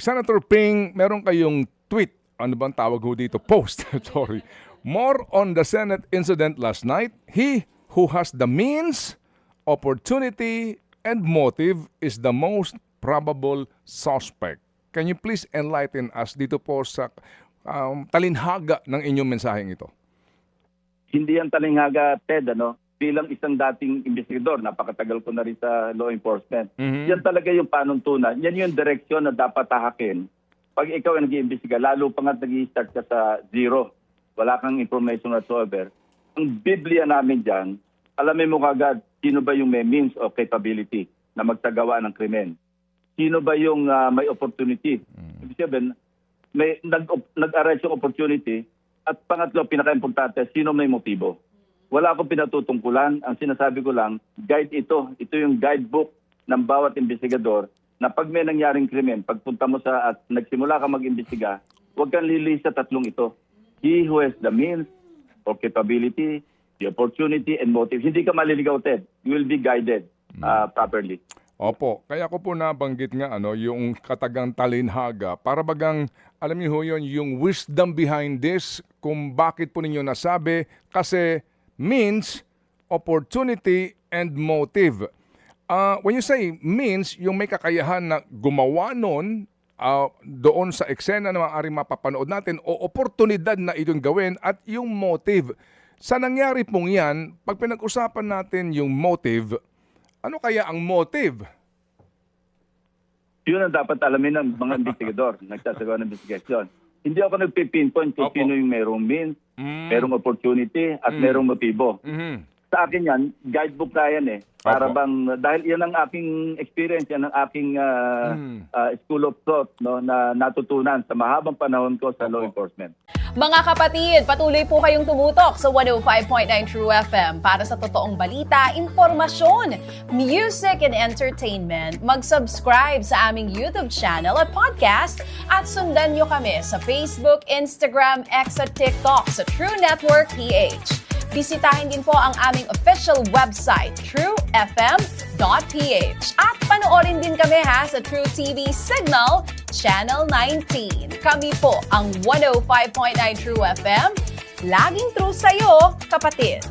Senator Ping, meron kayong tweet. Ano bang tawag ho dito? Post. Sorry. More on the Senate incident last night. He who has the means, opportunity, and motive is the most probable suspect. Can you please enlighten us dito po sa talinhaga ng inyong mensaheng ito? Hindi yan talinghaga, Ted, bilang isang dating investigador, napakatagal ko na rin sa law enforcement. Yan talaga yung panuntunan. Yan yung direksyon na dapat tahakin. Pag ikaw ay nag-iimbestiga, lalo pa nga nag-i-start ka sa zero, wala kang information whatsoever. Ang Biblia namin dyan, alamin mo kagad sino ba yung may means of capability na magtagawa ng krimen. Sino ba yung may opportunity. Ibig sabihin, may nag-arise yung opportunity. At pangatlo, pinaka-importante, sino may motibo. Wala akong pinatutungkulan. Ang sinasabi ko lang, guide ito. Ito yung guidebook ng bawat investigador na pag may nangyaring krimen, pagpunta mo sa at nagsimula ka mag-imbestiga, huwag kang lilis sa tatlong ito. He who has the means or capability, the opportunity, and motive. Hindi ka maliligaw, Ted. You will be guided properly. Opo, kaya ko po nabanggit nga yung katagang talinhaga para bagang alam niyo ho yun, yung wisdom behind this kung bakit po ninyo nasabi kasi means, opportunity, and motive. When you say means, yung may kakayahan na gumawa nun doon sa eksena na maaaring mapapanood natin o oportunidad na itong gawin at yung motive. Sa nangyari pong yan, pag pinag-usapan natin yung motive, ano kaya ang motive? Yun ang dapat alamin ng mga investigador, nagsasagawa ng investigation. Hindi ako nagpipinpoint kung sino yung merong means, merong opportunity, at merong motibo. Sa akin yan, guidebook na yan eh. Para bang, dahil yan ang aking experience, yan ang aking school of thought na natutunan sa mahabang panahon ko sa law enforcement. Mga kapatid, patuloy po kayong tumutok sa 105.9 True FM para sa totoong balita, informasyon, music, and entertainment. Mag-subscribe sa aming YouTube channel at podcast at sundan nyo kami sa Facebook, Instagram, X at TikTok sa True Network PH. Bisitahin din po ang aming official website, truefm.ph. At panoorin din kami sa True TV Signal, Channel 19. Kami po ang 105.9 True FM. Laging true sa'yo, kapatid.